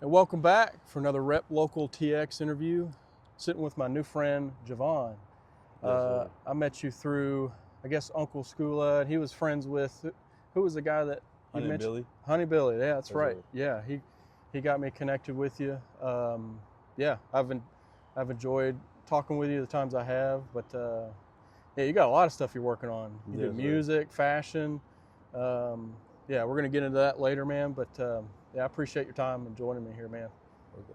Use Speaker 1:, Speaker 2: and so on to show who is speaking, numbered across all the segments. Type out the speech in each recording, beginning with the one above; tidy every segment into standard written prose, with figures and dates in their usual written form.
Speaker 1: And welcome back for another RepLocalTX interview. Sitting with my new friend, Jovaun.
Speaker 2: Yes, sir.
Speaker 1: I met you through, I guess, Uncle Skula, and he was friends with, who was the guy that you
Speaker 2: Honey
Speaker 1: mentioned?
Speaker 2: Billy.
Speaker 1: Honey Billy, yeah, that's
Speaker 2: Yes,
Speaker 1: right.
Speaker 2: sir.
Speaker 1: Yeah, he got me connected with you. Yeah, I've enjoyed talking with you the times I have, but yeah, you got a lot of stuff you're working on. You do
Speaker 2: Yes, sir.
Speaker 1: music, fashion. Um, yeah, we're gonna get into that later, man. But yeah, I appreciate your time and joining me here, man.
Speaker 2: Okay.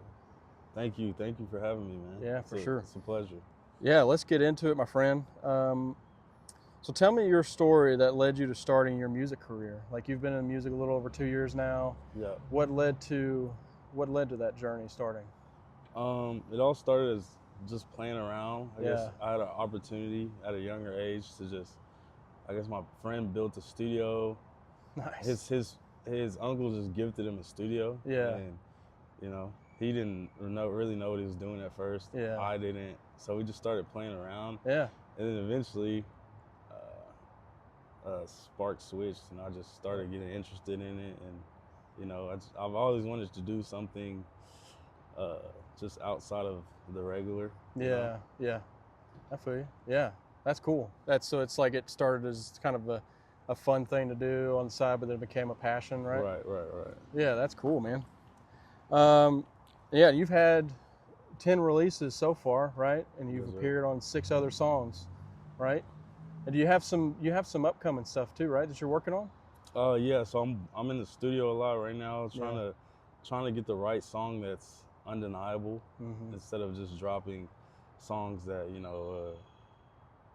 Speaker 2: Thank you for having me, man.
Speaker 1: Yeah, for sure.
Speaker 2: It's a pleasure.
Speaker 1: Yeah, let's get into it, my friend. So tell me your story that led you to starting your music career. Like you've been in music a little over 2 years now.
Speaker 2: Yeah.
Speaker 1: What led to that journey starting?
Speaker 2: It all started as just playing around. I guess
Speaker 1: Yeah.
Speaker 2: I had an opportunity at a younger age to just. I guess my friend built a studio.
Speaker 1: Nice.
Speaker 2: His uncle just gifted him a studio.
Speaker 1: Yeah.
Speaker 2: And he didn't really know what he was doing at first.
Speaker 1: Yeah.
Speaker 2: I didn't. So we just started playing around.
Speaker 1: Yeah.
Speaker 2: And then eventually, spark switched, and I just started getting interested in it. And I've always wanted to do something just outside of the regular.
Speaker 1: Yeah. Yeah. I feel you. Yeah. That's cool. So it's like it started as kind of a fun thing to do on the side, but then it became a passion, right?
Speaker 2: Right.
Speaker 1: Yeah, that's cool, man. Yeah, you've had 10 releases so far, right? And you've
Speaker 2: Yes, sir.
Speaker 1: appeared on 6 other songs, right? And do you have some upcoming stuff too, right? That you're working on?
Speaker 2: Yeah. So I'm in the studio a lot right now, trying to get the right song that's undeniable, instead of just dropping songs that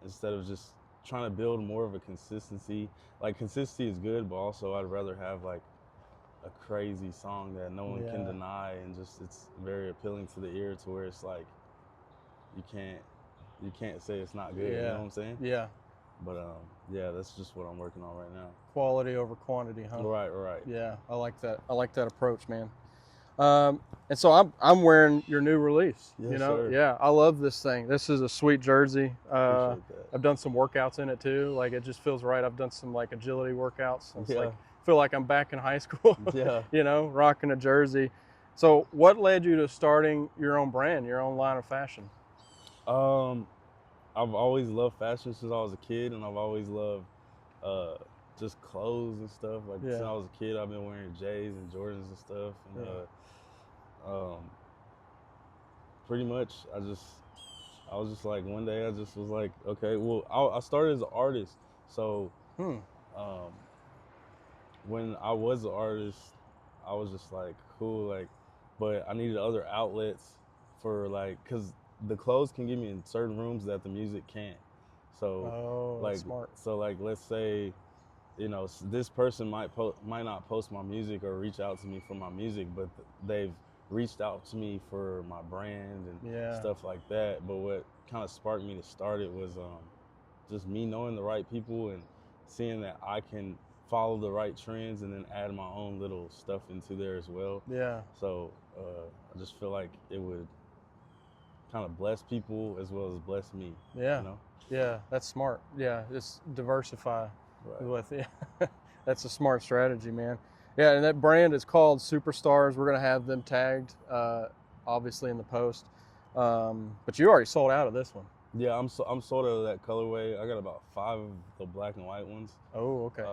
Speaker 2: instead of just trying to build more of a consistency. Like consistency is good, but also I'd rather have like a crazy song that no one can
Speaker 1: Yeah.
Speaker 2: deny, and just it's very appealing to the ear, to where it's like you can't say it's not good. You know what I'm saying?
Speaker 1: Yeah.
Speaker 2: But yeah, that's just what I'm working on right now.
Speaker 1: Quality over quantity, huh?
Speaker 2: Right.
Speaker 1: Yeah, I like that. I like that approach, man. And so I'm wearing your new release.
Speaker 2: Yes, sir.
Speaker 1: Yeah, I love this thing. This is a sweet jersey.
Speaker 2: Appreciate that.
Speaker 1: I've done some workouts in it too. Like it just feels right. I've done some like agility workouts. And it's
Speaker 2: Yeah.
Speaker 1: like feel like I'm back in high school.
Speaker 2: Yeah.
Speaker 1: Rocking a jersey. So what led you to starting your own brand, your own line of fashion?
Speaker 2: I've always loved fashion since I was a kid, and I've always loved uh, just clothes and stuff. Like since I was a kid, I've been wearing J's and Jordans and stuff. And pretty much, I was just like, one day I just was like, okay, well, I started as an artist, so when I was an artist, I was just like, cool, like, but I needed other outlets for like, cause the clothes can get me in certain rooms that the music can't. So
Speaker 1: that's smart.
Speaker 2: So like, let's say, this person might not post my music or reach out to me for my music, but they've reached out to me for my brand and stuff like that. But what kind of sparked me to start it was just me knowing the right people and seeing that I can follow the right trends and then add my own little stuff into there as well.
Speaker 1: Yeah.
Speaker 2: So I just feel like it would kind of bless people as well as bless me.
Speaker 1: Yeah. Yeah, that's smart. Yeah, just diversify.
Speaker 2: Right.
Speaker 1: That's a smart strategy, man. Yeah, and that brand is called Superstars. We're gonna have them tagged, obviously in the post. But you already sold out of this one.
Speaker 2: Yeah, I'm sold out of that colorway. I got about 5 of the black and white ones.
Speaker 1: Oh, okay.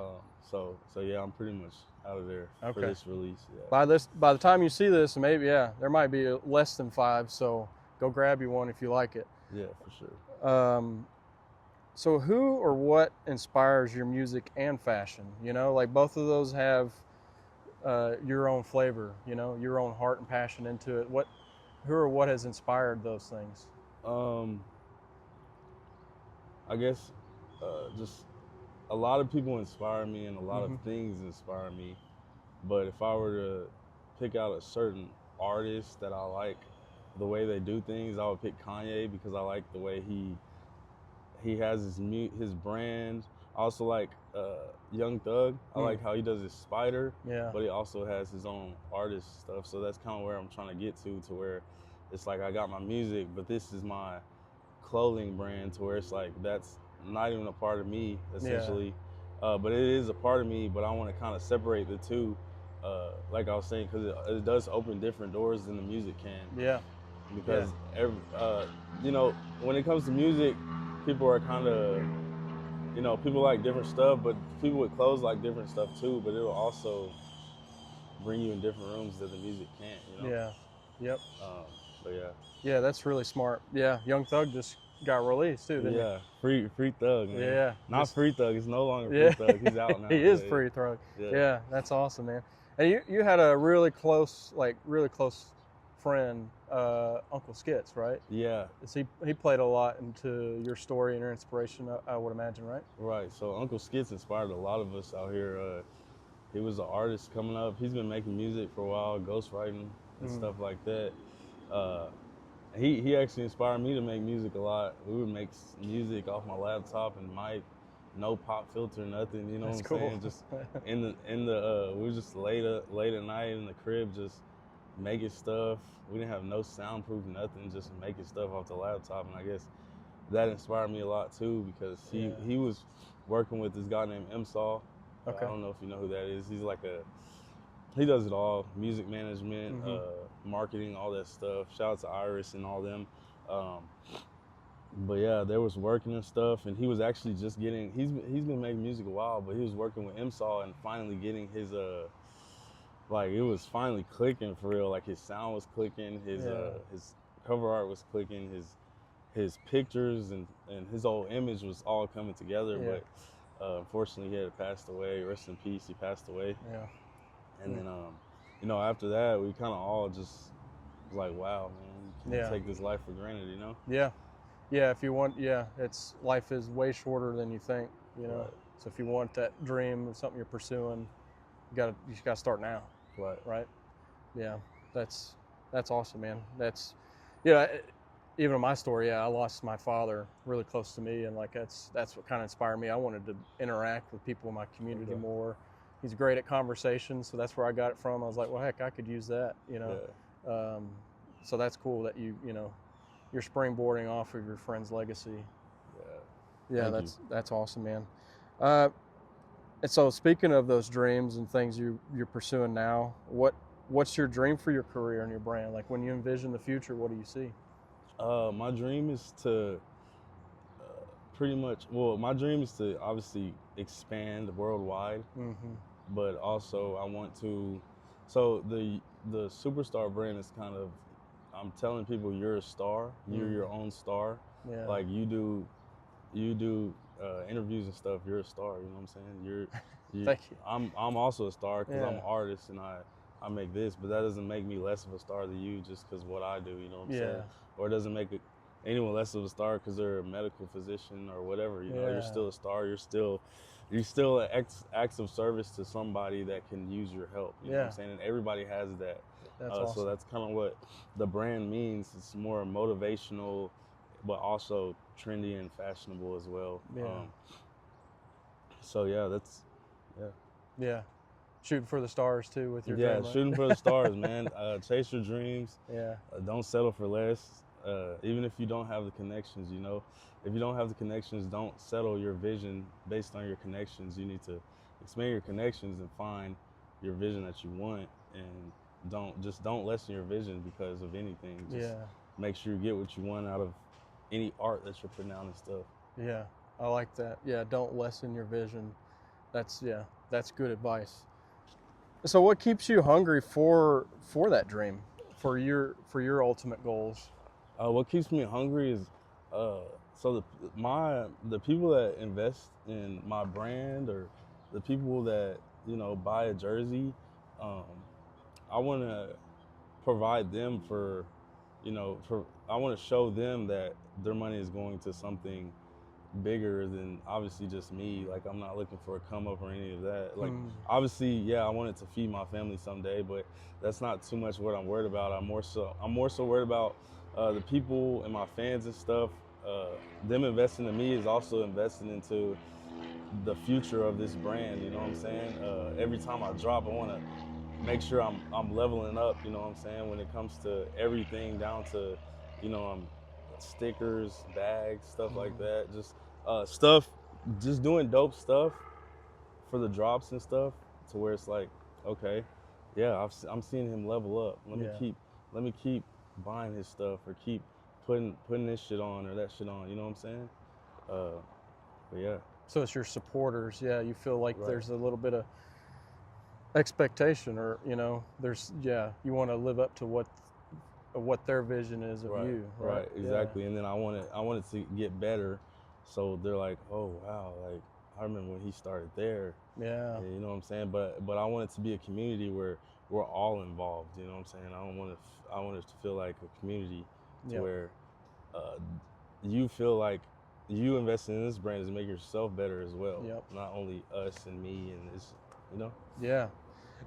Speaker 2: So yeah, I'm pretty much out of there for this release. Yeah.
Speaker 1: By the time you see this, maybe there might be less than 5. So go grab you one if you like it.
Speaker 2: Yeah, for sure.
Speaker 1: So who or what inspires your music and fashion? Like both of those have your own flavor. Your own heart and passion into it. Who or what has inspired those things?
Speaker 2: I guess just a lot of people inspire me, and a lot of things inspire me. But if I were to pick out a certain artist that I like the way they do things, I would pick Kanye, because I like the way he has his brand. I also like Young Thug. I like how he does his Spider, but he also has his own artist stuff. So that's kind of where I'm trying to get to where it's like I got my music, but this is my clothing brand, to where it's like that's not even a part of me essentially. But it is a part of me, but I want to kind of separate the two like I was saying, because it does open different doors than the music can.
Speaker 1: Yeah.
Speaker 2: Because you know, when it comes to music, people are kind of, you know, people like different stuff, but people with clothes like different stuff too. But it'll also bring you in different rooms that the music can't, you know.
Speaker 1: Yeah. Yep.
Speaker 2: Um, but yeah,
Speaker 1: Yeah, that's really smart. Yeah, Young Thug just got released too, didn't
Speaker 2: yeah, free Thug,
Speaker 1: he?
Speaker 2: man.
Speaker 1: Yeah,
Speaker 2: Not
Speaker 1: just
Speaker 2: Free Thug. It's no longer Free
Speaker 1: yeah.
Speaker 2: Thug. He's out
Speaker 1: He
Speaker 2: now.
Speaker 1: is
Speaker 2: But
Speaker 1: free Thug.
Speaker 2: yeah,
Speaker 1: Yeah, that's awesome, man. And you had a really close, really close friend, Uncle Skits, right?
Speaker 2: yeah,
Speaker 1: Is he played a lot into your story and your inspiration, I would imagine, right?
Speaker 2: right. So Uncle Skits inspired a lot of us out here. He was an artist coming up. He's been making music for a while, ghostwriting and stuff like that. Uh, he actually inspired me to make music a lot. We would make music off my laptop and mic, no pop filter, nothing. You know
Speaker 1: That's
Speaker 2: what I'm
Speaker 1: cool.
Speaker 2: saying? Just we were just late at night in the crib, just making stuff. We didn't have no soundproof, nothing, just making stuff off the laptop. And I guess that inspired me a lot too, because he was working with this guy named MSaw. I
Speaker 1: Okay.
Speaker 2: don't know if you know who that is. He does it all: music management, marketing, all that stuff. Shout out to Iris and all them. Um, but yeah, there was working and stuff, and he was actually just getting. He's been making music a while, but he was working with MSaw and finally getting his like, it was finally clicking for real. Like, his sound was clicking, his cover art was clicking, his pictures and his whole image was all coming together.
Speaker 1: Yeah.
Speaker 2: But unfortunately, he had passed away. Rest in peace. He passed away.
Speaker 1: Yeah.
Speaker 2: And then, you know, after that, we kind of all just was like, wow, man, you can't take this life for granted, you know?
Speaker 1: Yeah. Yeah, if you want, it's life is way shorter than you think, you know.
Speaker 2: Right.
Speaker 1: So if you want that dream of something you're pursuing, you just gotta start now,
Speaker 2: Right.
Speaker 1: right? Yeah, that's awesome, man. That's, yeah. Even in my story, I lost my father really close to me, and like that's what kind of inspired me. I wanted to interact with people in my community more. He's great at conversation, so that's where I got it from. I was like, well, heck, I could use that, you know.
Speaker 2: Yeah.
Speaker 1: So that's cool that you know, you're springboarding off of your friend's legacy. Yeah, that's awesome, man. And so speaking of those dreams and things you're pursuing now, what's your dream for your career and your brand? Like, when you envision the future, what do you see?
Speaker 2: My dream is to my dream is to obviously expand worldwide, but also I want to, so the superstar brand is kind of, I'm telling people, you're a star, you're your own star.
Speaker 1: Yeah.
Speaker 2: Like, you do interviews and stuff, you're a star, you know what I'm saying?
Speaker 1: Thank you.
Speaker 2: I'm also a star because I'm an artist and I make this, but that doesn't make me less of a star than you just because what I do, you know what I'm saying? Or it doesn't make anyone less of a star because they're a medical physician or whatever, you know. You're still a star, you're still an acts of service to somebody that can use your help, you know what I'm saying? And everybody has that.
Speaker 1: That's awesome.
Speaker 2: So that's kind of what the brand means. It's more motivational, but also trendy and fashionable as well. So yeah,
Speaker 1: shooting for the stars too with your dream, right?
Speaker 2: shooting for the stars, man. Chase your dreams. Don't settle for less. Even if you don't have the connections, you know, if you don't have the connections, don't settle your vision based on your connections. You need to expand your connections and find your vision that you want, and don't lessen your vision because of anything. Just make sure you get what you want out of any art that you're putting out and stuff.
Speaker 1: Yeah, I like that. Yeah, don't lessen your vision. That's good advice. So what keeps you hungry for that dream, for your ultimate goals?
Speaker 2: What keeps me hungry is so the people that invest in my brand, or the people that, you know, buy a jersey, I want to provide them for, you know, I want to show them that their money is going to something bigger than obviously just me. Like, I'm not looking for a come up or any of that. Like, obviously, yeah, I want it to feed my family someday, but that's not too much what I'm worried about. I'm more so worried about the people and my fans and stuff. Them investing in me is also investing into the future of this brand. You know what I'm saying? Every time I drop, I want to make sure I'm leveling up. You know what I'm saying? When it comes to everything, down to, you know, stickers, bags, stuff like that. Just doing dope stuff for the drops and stuff, to where it's like, okay, yeah, I'm seeing him level up.
Speaker 1: Yeah.
Speaker 2: Let me keep buying his stuff or keep putting this shit on or that shit on. You know what I'm saying? Uh, but yeah,
Speaker 1: So it's your supporters. Yeah, you feel like
Speaker 2: right,
Speaker 1: there's a little bit of expectation, or there's you want to live up to what their vision is of
Speaker 2: right,
Speaker 1: you, right?
Speaker 2: right,
Speaker 1: Yeah.
Speaker 2: exactly. And then I wanted to get better, so they're like, oh wow, like I remember when he started there.
Speaker 1: Yeah.
Speaker 2: Yeah, you know what I'm saying? But I want it to be a community where we're all involved. You know what I'm saying? I want it to feel like a community to
Speaker 1: Yep.
Speaker 2: where uh, you feel like you investing in this brand is making yourself better as well.
Speaker 1: Yep.
Speaker 2: Not only us and me and this, you know?
Speaker 1: Yeah.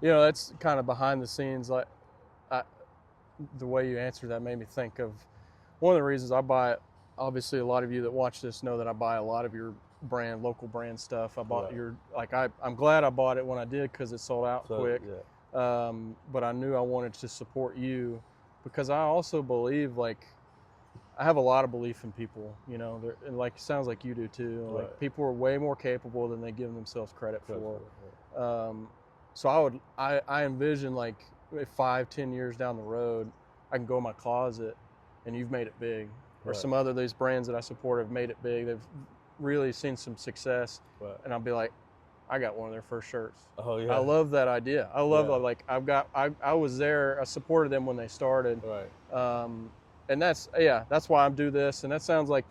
Speaker 1: That's kind of behind the scenes. Like, I, the way you answered that made me think of one of the reasons I buy it. Obviously, a lot of you that watch this know that I buy a lot of your local brand stuff. I bought
Speaker 2: Right.
Speaker 1: I'm glad I bought it when I did, because it sold out
Speaker 2: So
Speaker 1: quick.
Speaker 2: yeah,
Speaker 1: But I knew I wanted to support you, because I also believe, like, I have a lot of belief in people, and like, it sounds like you do too.
Speaker 2: right.
Speaker 1: Like, people are way more capable than they give themselves credit for.
Speaker 2: Right.
Speaker 1: So I envision, like, if 5-10 years down the road, I can go in my closet and you've made it big, or
Speaker 2: Right.
Speaker 1: some other these brands that I support have made it big. They've really seen some success,
Speaker 2: Right.
Speaker 1: and I'll be like, I got one of their first shirts.
Speaker 2: Oh
Speaker 1: I
Speaker 2: yeah.
Speaker 1: love that idea. I love,
Speaker 2: Yeah.
Speaker 1: like, I was there. I supported them when they started.
Speaker 2: Right.
Speaker 1: And that's why I do this. And that sounds like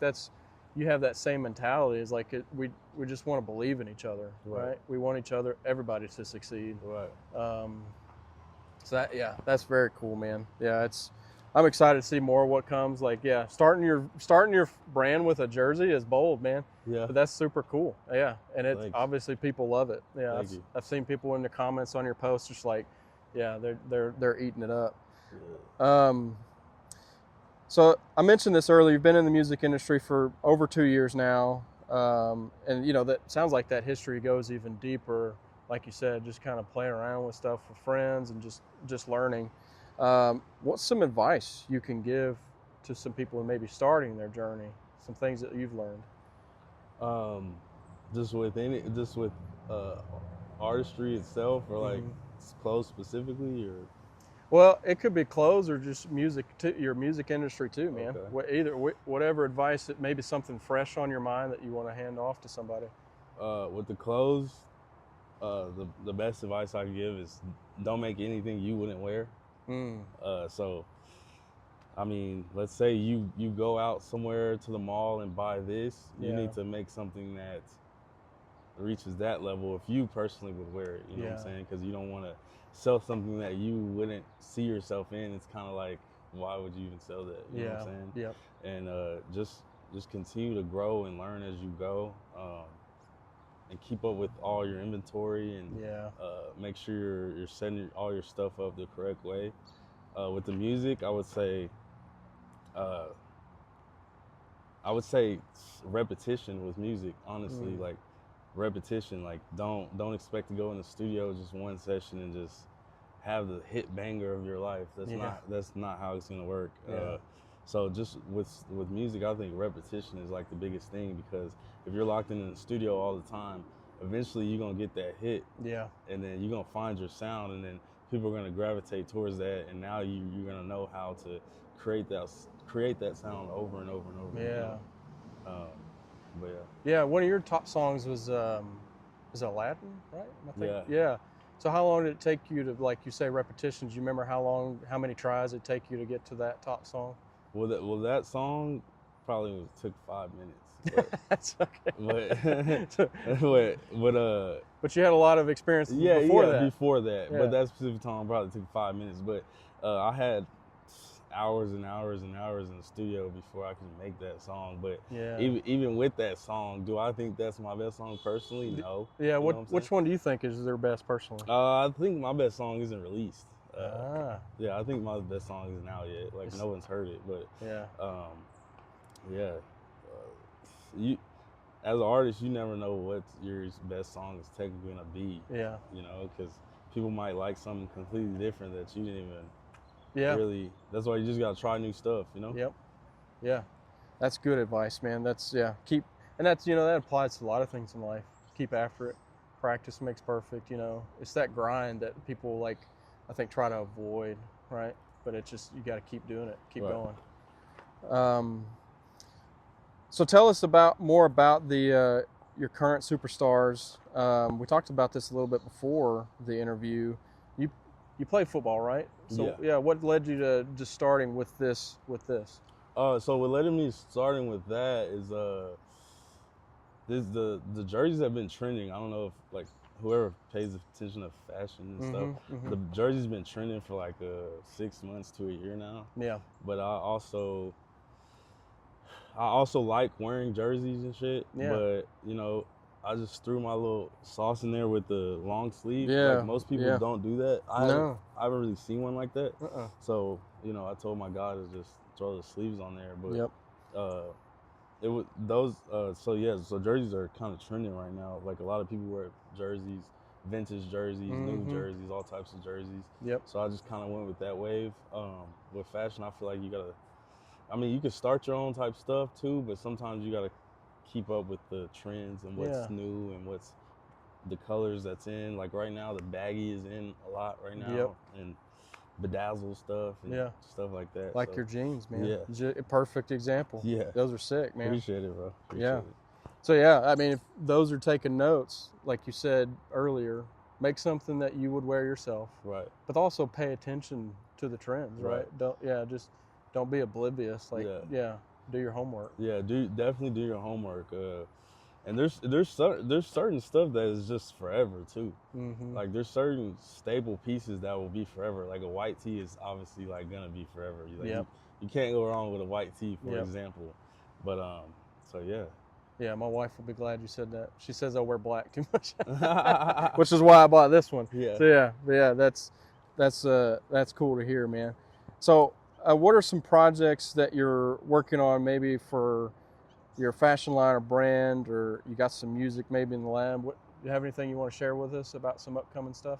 Speaker 1: you have that same mentality. Is like, we just want to believe in each other, right? We want everybody to succeed.
Speaker 2: Right.
Speaker 1: So that's very cool, man. Yeah, I'm excited to see more of what comes. Like, starting your brand with a jersey is bold, man.
Speaker 2: Yeah.
Speaker 1: But that's super cool. Yeah, and it's
Speaker 2: Thanks.
Speaker 1: obviously people love it. Yeah,
Speaker 2: Thank you.
Speaker 1: I've seen people in the comments on your posts just like, yeah, they're eating it up.
Speaker 2: Yeah.
Speaker 1: So I mentioned this earlier. You've been in the music industry for over 2 years now, and that sounds like that history goes even deeper. Like you said, just kind of playing around with stuff with friends and just learning. What's some advice you can give to some people who may be starting their journey? Some things that you've learned.
Speaker 2: Just with uh, artistry itself, or like clothes specifically, or
Speaker 1: Well, it could be clothes or just music, your music industry too, man.
Speaker 2: okay.
Speaker 1: Whatever advice, that maybe something fresh on your mind that you want to hand off to somebody.
Speaker 2: With the clothes, the best advice I can give is don't make anything you wouldn't wear. So, I mean, let's say you go out somewhere to the mall and buy this, you need to make something that reaches that level if you personally would wear it. You know what I'm saying? Because you don't want to sell something that you wouldn't see yourself in. It's kind of like, why would you even sell that? You know what I'm saying?
Speaker 1: Yep.
Speaker 2: And just continue to grow and learn as you go. And keep up with all your inventory, and make sure you're setting all your stuff up the correct way. With the music, I would say repetition with music. Honestly, like repetition. Like don't expect to go in the studio just one session and just have the hit banger of your life. That's not how it's gonna work. So just with music, I think repetition is like the biggest thing, because if you're locked in the studio all the time, eventually you're gonna get that hit.
Speaker 1: Yeah.
Speaker 2: And then you're gonna find your sound, and then people are gonna gravitate towards that, and now you're gonna know how to create that sound over and over and over.
Speaker 1: Yeah.
Speaker 2: But
Speaker 1: yeah. One of your top songs was Aladdin, right? I think. Yeah. So how long did it take you to, like you say, repetitions? Do you remember how many tries it take you to get to that top song?
Speaker 2: Well, that song probably took 5 minutes. But,
Speaker 1: That's okay.
Speaker 2: but
Speaker 1: you had a lot of experience before that.
Speaker 2: Before that. Yeah. But that specific song probably took 5 minutes. But I had hours and hours and hours in the studio before I could make that song. But even with that song, do I think that's my best song personally? No.
Speaker 1: Yeah. Which one do you think is their best personally?
Speaker 2: I think my best song isn't released. Yeah, I think my best song isn't out yet. Like, no one's heard it, but you, as an artist, you never know what your best song is technically gonna be.
Speaker 1: Yeah.
Speaker 2: You know, because people might like something completely different that you didn't even really. That's why you just gotta try new stuff. You know.
Speaker 1: Yep. Yeah, that's good advice, man. That's that applies to a lot of things in life. Keep after it. Practice makes perfect. It's that grind that people like. I think, try to avoid, right? But it's just, you got to keep doing it, keep
Speaker 2: Right.
Speaker 1: going. So tell us more about the your current superstars. We talked about this a little bit before the interview. You play football, right? So
Speaker 2: Yeah.
Speaker 1: what led you to just starting with this?
Speaker 2: So what led me starting with that is the jerseys have been trending. I don't know if like whoever pays attention to fashion and stuff, the jerseys been trending for like 6 months to a year now.
Speaker 1: Yeah.
Speaker 2: But I also like wearing jerseys and shit.
Speaker 1: Yeah.
Speaker 2: But you know, I just threw my little sauce in there with the long sleeve.
Speaker 1: Yeah.
Speaker 2: Like most people don't do that. I haven't really seen one like that. So you know, I told my guy to just throw the sleeves on there. But it was those. So jerseys are kind of trending right now. Like a lot of people wear jerseys, vintage jerseys, new jerseys, all types of jerseys.
Speaker 1: Yep.
Speaker 2: So I just kind of went with that wave. With fashion, I feel like you gotta. I mean, you can start your own type stuff too, but sometimes you gotta keep up with the trends and what's new and what's the colors that's in. Like right now, the baggy is in a lot right now, and bedazzle stuff and stuff like that.
Speaker 1: Like your jeans, man.
Speaker 2: Yeah.
Speaker 1: A perfect example.
Speaker 2: Yeah.
Speaker 1: Those are sick, man.
Speaker 2: Appreciate it, bro. Appreciate it.
Speaker 1: So yeah, I mean, if those are taking notes, like you said earlier, make something that you would wear yourself.
Speaker 2: Right.
Speaker 1: But also pay attention to the trends, right? Just don't be oblivious. Like, do your homework.
Speaker 2: Yeah, definitely do your homework. And there's certain stuff that is just forever too. Like there's certain staple pieces that will be forever. Like a white tee is obviously like gonna be forever. You can't go wrong with a white tee, for example. But so yeah.
Speaker 1: Yeah, my wife will be glad you said that. She says I wear black too much, which is why I bought this one.
Speaker 2: Yeah.
Speaker 1: So that's cool to hear, man. So what are some projects that you're working on, maybe for your fashion line or brand, or you got some music maybe in the lab? Do you have anything you want to share with us about some upcoming stuff?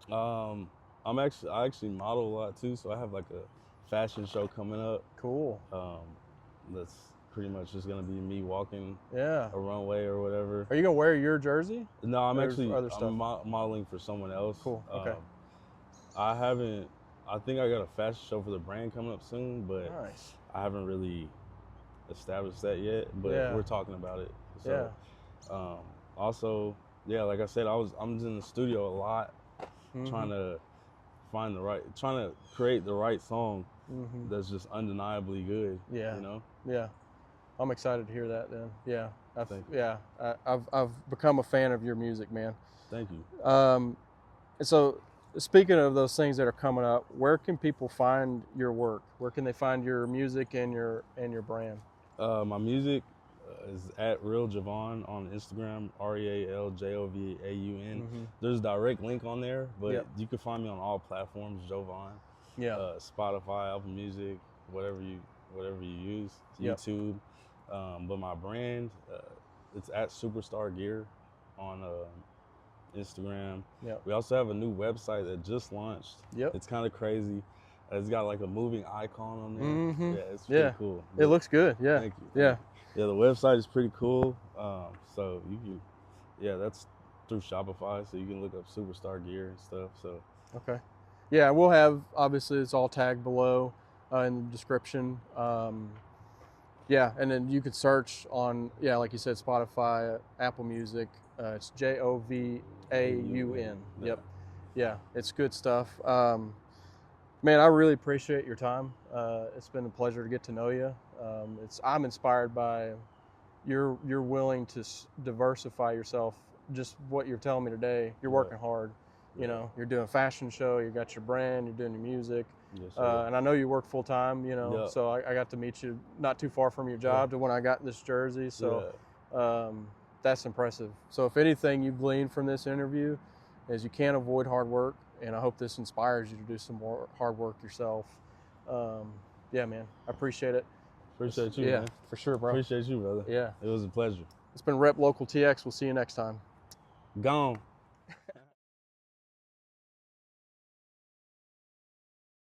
Speaker 2: I actually model a lot too, so I have like a fashion show coming up.
Speaker 1: Cool.
Speaker 2: That's pretty much just gonna be me walking
Speaker 1: a
Speaker 2: runway or whatever.
Speaker 1: Are you gonna wear your jersey?
Speaker 2: No, I'm modeling for someone else.
Speaker 1: Cool. Okay.
Speaker 2: I think I got a fashion show for the brand coming up soon, but
Speaker 1: nice.
Speaker 2: I haven't really established that yet, but we're talking about it. So, also, like I said, I'm in the studio a lot, trying to create the right song that's just undeniably good.
Speaker 1: Yeah.
Speaker 2: You know?
Speaker 1: Yeah. I'm excited to hear that then. Yeah. I've become a fan of your music, man.
Speaker 2: Thank you.
Speaker 1: So speaking of those things that are coming up, where can people find your work? Where can they find your music and your brand?
Speaker 2: My music is at RealJovaun on Instagram, RealJovaun. There's a direct link on there, but you can find me on all platforms, Jovaun. Spotify, Apple Music, whatever you use, YouTube. But my brand, it's at Superstar Gear on Instagram. We also have a new website that just launched. It's kind of crazy. It's got like a moving icon on there. Yeah, it's pretty cool.
Speaker 1: It looks good. Yeah.
Speaker 2: Thank you. Yeah, the website is pretty cool. So you can, that's through Shopify, so you can look up Superstar Gear and stuff. So
Speaker 1: okay. Yeah, we'll have, obviously it's all tagged below in the description. And then you could search on, like you said, Spotify, Apple Music. It's Jovaun. Yep. Yeah, it's good stuff. Man, I really appreciate your time. It's been a pleasure to get to know you. I'm inspired by you're willing to diversify yourself. Just what you're telling me today. You're working hard. You know, you're doing a fashion show. You got your brand. You're doing your music.
Speaker 2: Yes,
Speaker 1: and I know you work full time. You know, so I got to meet you not too far from your job to when I got this jersey. So that's impressive. So if anything you gleaned from this interview is you can't avoid hard work. And I hope this inspires you to do some more hard work yourself. Man, I appreciate it.
Speaker 2: Appreciate you, man.
Speaker 1: For sure, bro.
Speaker 2: Appreciate you, brother.
Speaker 1: Yeah.
Speaker 2: It was a pleasure.
Speaker 1: It's been RepLocalTX. We'll see you next time.
Speaker 2: Gone.